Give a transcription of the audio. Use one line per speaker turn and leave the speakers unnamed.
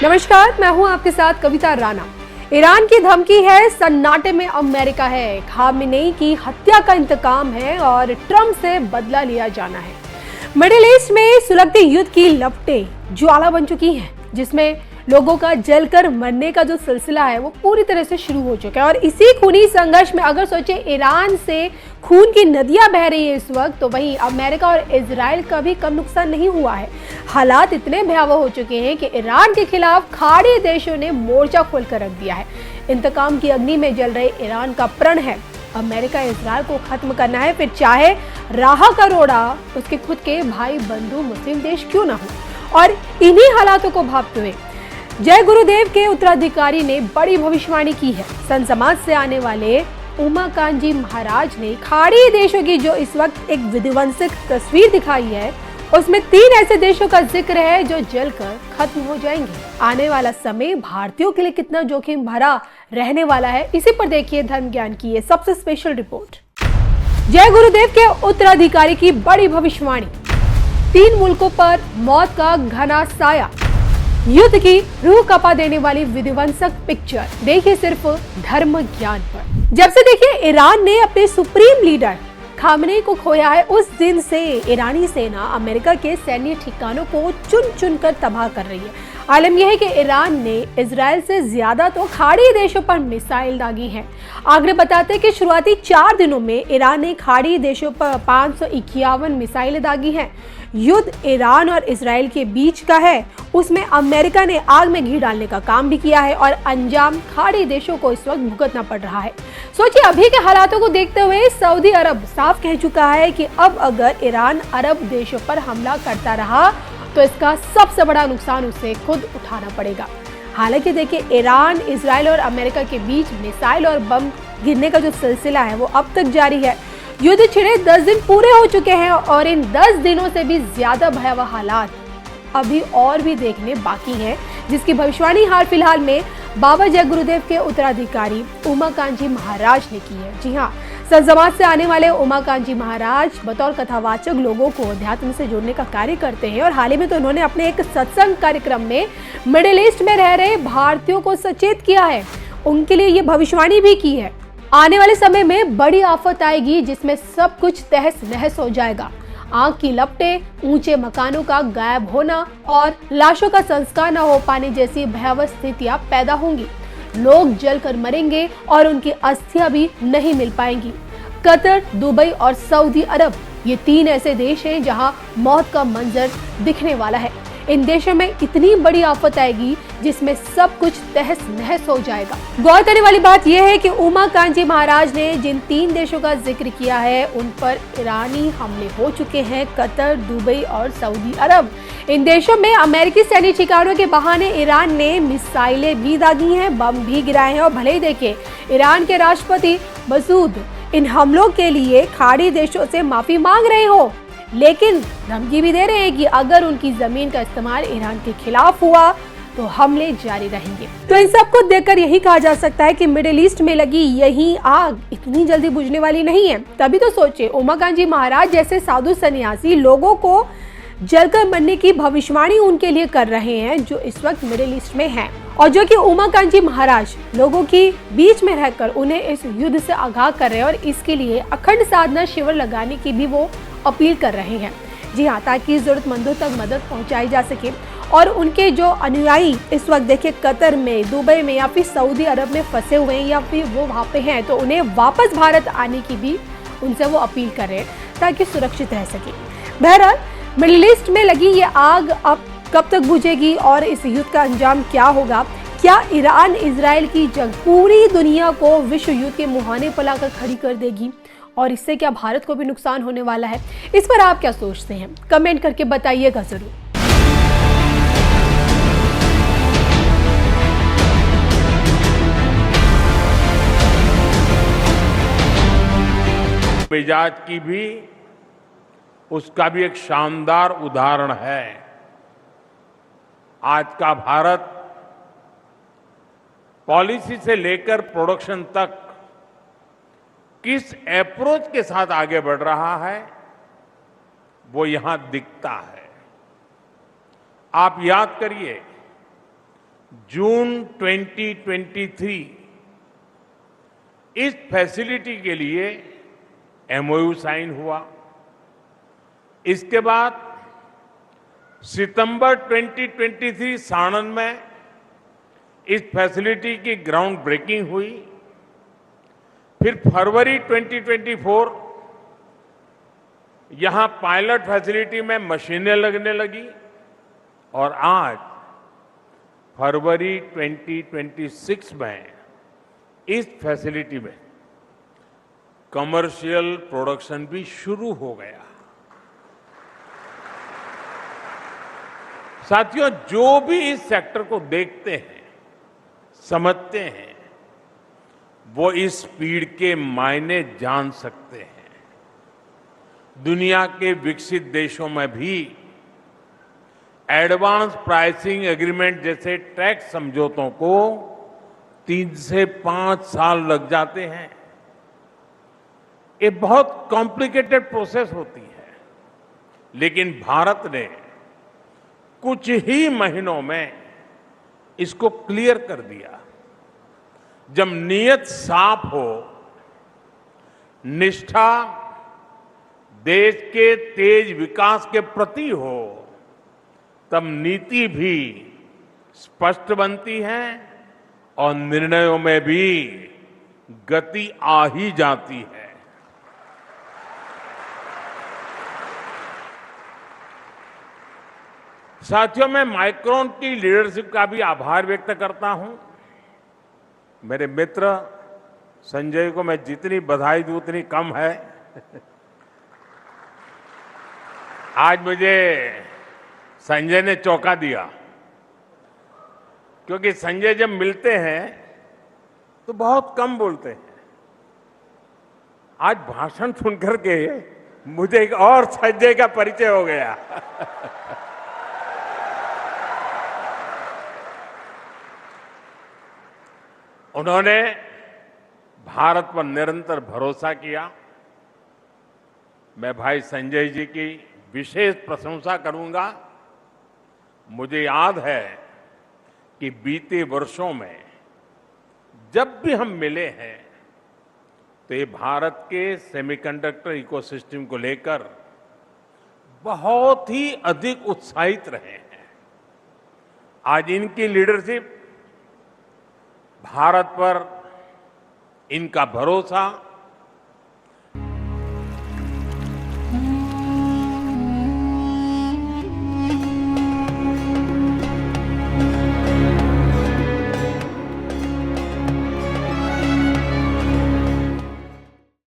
नमस्कार, मैं हूं आपके साथ कविता राणा। ईरान की धमकी है, सन्नाटे में अमेरिका है, खामेनेई की हत्या का इंतकाम है और ट्रंप से बदला लिया जाना है। मिडिल ईस्ट में सुलगते युद्ध की लपटें ज्वाला बन चुकी हैं, जिसमें लोगों का जलकर मरने का जो सिलसिला है वो पूरी तरह से शुरू हो चुका है। और इसी खूनी संघर्ष में अगर सोचे ईरान से खून की नदियां बह रही है इस वक्त, तो वहीं अमेरिका और इजराइल का भी कम नुकसान नहीं हुआ है। हालात इतने भयावह हो चुके हैं कि ईरान के खिलाफ खाड़ी देशों ने मोर्चा खोलकर रख दिया है। इंतकाम की अग्नि में जल रहे ईरान का प्रण है अमेरिका इजराइल को खत्म करना है, फिर चाहे राह का रोड़ा उसके खुद के भाई बंधु मुस्लिम देश क्यों ना हो। और इन्हीं हालातों को भांपते हुए जय गुरुदेव के उत्तराधिकारी ने बड़ी भविष्यवाणी की है। संत समाज से आने वाले उमाकांत जी महाराज ने खाड़ी देशों की जो इस वक्त एक विध्वंसक तस्वीर दिखाई है, उसमें 3 ऐसे देशों का जिक्र है जो जलकर खत्म हो जाएंगे। आने वाला समय भारतीयों के लिए कितना जोखिम भरा रहने वाला है, इसी पर देखिए धर्म ज्ञान की ये सबसे स्पेशल रिपोर्ट। जय गुरुदेव के उत्तराधिकारी की बड़ी भविष्यवाणी, 3 मुल्कों पर मौत का घना साया, युद्ध की रूह कपा देने वाली विध्वंसक पिक्चर। देखिए सिर्फ धर्म ज्ञान पर। जब से देखिए ईरान ने अपने सुप्रीम लीडर खामेनेई को खोया है, उस दिन से ईरानी सेना अमेरिका के सैन्य ठिकानों को चुन चुन कर तबाह कर रही है। आलम यह है कि ईरान ने इजराइल से ज्यादा तो खाड़ी देशों पर मिसाइल दागी है। आंकड़े बताते हैं कि शुरुआती 4 दिनों में ईरान ने खाड़ी देशों पर 551 मिसाइलें दागी हैं। युद्ध ईरान और इजराइल के बीच का है, उसमें अमेरिका ने आग में घी डालने का काम भी किया है और अंजाम खाड़ी देशों को इस वक्त भुगतना पड़ रहा है। सोचिए, अभी के हालातों को देखते हुए सऊदी अरब साफ कह चुका है कि अब अगर ईरान अरब देशों पर हमला करता रहा तो इसका सबसे बड़ा नुकसान उसे खुद उठाना पड़ेगा। हालांकि देखिए, ईरान, इजराइल और अमेरिका के बीच मिसाइल और बम गिरने का जो सिलसिला है वो अब तक जारी है। युद्ध छिड़े 10 दिन पूरे हो चुके हैं और इन 10 दिनों से भी ज्यादा भयावह हालात अभी और भी देखने बाकी हैं, जिसकी भविष्यवाणी हाल फिलहाल में बाबा जय गुरुदेव के उत्तराधिकारी उमाकांत जी महाराज ने की है। जी हाँ, संत समाज से आने वाले उमाकांत जी महाराज बतौर कथावाचक लोगों को अध्यात्म से जोड़ने का कार्य करते हैं और हाल ही में तो उन्होंने अपने एक सत्संग कार्यक्रम में मिडिल ईस्ट में रह रहे भारतीयों को सचेत किया है। उनके लिए ये भविष्यवाणी भी की है, आने वाले समय में बड़ी आफत आएगी जिसमें सब कुछ तहस नहस हो जाएगा। आग की लपटें, ऊंचे मकानों का गायब होना और लाशों का संस्कार न हो पाने जैसी भयावह स्थितियां पैदा होंगी। लोग जलकर मरेंगे और उनकी अस्थियां भी नहीं मिल पाएंगी। कतर, दुबई और सऊदी अरब, ये 3 ऐसे देश हैं जहां मौत का मंजर दिखने वाला है। इन देशों में इतनी बड़ी आफत आएगी जिसमें सब कुछ तहस नहस हो जाएगा। गौर करने वाली बात यह है कि उमाकांत जी महाराज ने जिन 3 देशों का जिक्र किया है उन पर ईरानी हमले हो चुके हैं, कतर, दुबई और सऊदी अरब। इन देशों में अमेरिकी सैन्य ठिकानों के बहाने ईरान ने मिसाइलें भी दागी हैं, बम भी गिराए हैं और भले ही देखिए ईरान के राष्ट्रपति मसूद इन हमलों के लिए खाड़ी देशों से माफी मांग रहे हो, लेकिन धमकी भी दे रहे हैं कि अगर उनकी जमीन का इस्तेमाल ईरान के खिलाफ हुआ तो हमले जारी रहेंगे। तो इन सबको देखकर यही कहा जा सकता है कि मिडिल ईस्ट में लगी यही आग इतनी जल्दी बुझने वाली नहीं है। तभी तो सोचे, उमाकांत जी महाराज जैसे साधु सन्यासी लोगों को जलकर मरने की भविष्यवाणी उनके लिए कर रहे हैं जो इस वक्त मिडिल ईस्ट में हैं, और जो कि उमाकांत जी महाराज लोगों के बीच में रहकर उन्हें इस युद्ध से आगाह कर रहे हैं और इसके लिए अखंड साधना शिविर लगाने की भी वो अपील कर रहे हैं। जी हाँ, ताकि जरूरतमंदों तक मदद पहुंचाई जा सके। और उनके जो अनुयायी इस वक्त देखिए कतर में, दुबई में या फिर सऊदी अरब में फंसे हुए हैं या फिर वो वहाँ पे हैं, तो उन्हें वापस भारत आने की भी उनसे वो अपील कर रहे हैं ताकि सुरक्षित रह सके। बहरहाल, मिडिल ईस्ट में लगी ये आग अब कब तक बुझेगी और इस युद्ध का अंजाम क्या होगा? क्या ईरान इजराइल की जंग पूरी दुनिया को विश्व युद्ध के मुहाने पर लाकर खड़ी कर देगी और इससे क्या भारत को भी नुकसान होने वाला है? इस पर आप क्या सोचते हैं? कमेंट करके बताइएगा जरूर।
मिजाज की भी उसका भी एक शानदार उदाहरण है। आज का भारत पॉलिसी से लेकर प्रोडक्शन तक किस अप्रोच के साथ आगे बढ़ रहा है वो यहां दिखता है। आप याद करिए, जून 2023 इस फैसिलिटी के लिए एमओयू साइन हुआ। इसके बाद सितंबर 2023 साणंद में इस फैसिलिटी की ग्राउंड ब्रेकिंग हुई। फिर फरवरी 2024 यहां पायलट फैसिलिटी में मशीनें लगने लगी और आज फरवरी 2026 में इस फैसिलिटी में कमर्शियल प्रोडक्शन भी शुरू हो गया। साथियों, जो भी इस सेक्टर को देखते हैं, समझते हैं, वो इस स्पीड के मायने जान सकते हैं। दुनिया के विकसित देशों में भी एडवांस प्राइसिंग एग्रीमेंट जैसे टैक्स समझौतों को 3 से 5 साल लग जाते हैं। ये बहुत कॉम्प्लिकेटेड प्रोसेस होती है, लेकिन भारत ने कुछ ही महीनों में इसको क्लियर कर दिया। जब नीयत साफ हो, निष्ठा देश के तेज विकास के प्रति हो, तब नीति भी स्पष्ट बनती है और निर्णयों में भी गति आ ही जाती है। साथियों, मैं माइक्रोन की लीडरशिप का भी आभार व्यक्त करता हूं। मेरे मित्र संजय को मैं जितनी बधाई दूं उतनी कम है। आज मुझे संजय ने चौंका दिया, क्योंकि संजय जब मिलते हैं तो बहुत कम बोलते हैं। आज भाषण सुनकर के मुझे एक और संजय का परिचय हो गया। उन्होंने भारत पर निरंतर भरोसा किया। मैं भाई संजय जी की विशेष प्रशंसा करूंगा। मुझे याद है कि बीते वर्षों में जब भी हम मिले हैं तो ये भारत के सेमीकंडक्टर इकोसिस्टम को लेकर बहुत ही अधिक उत्साहित रहे हैं। आज इनकी लीडरशिप, भारत पर इनका भरोसा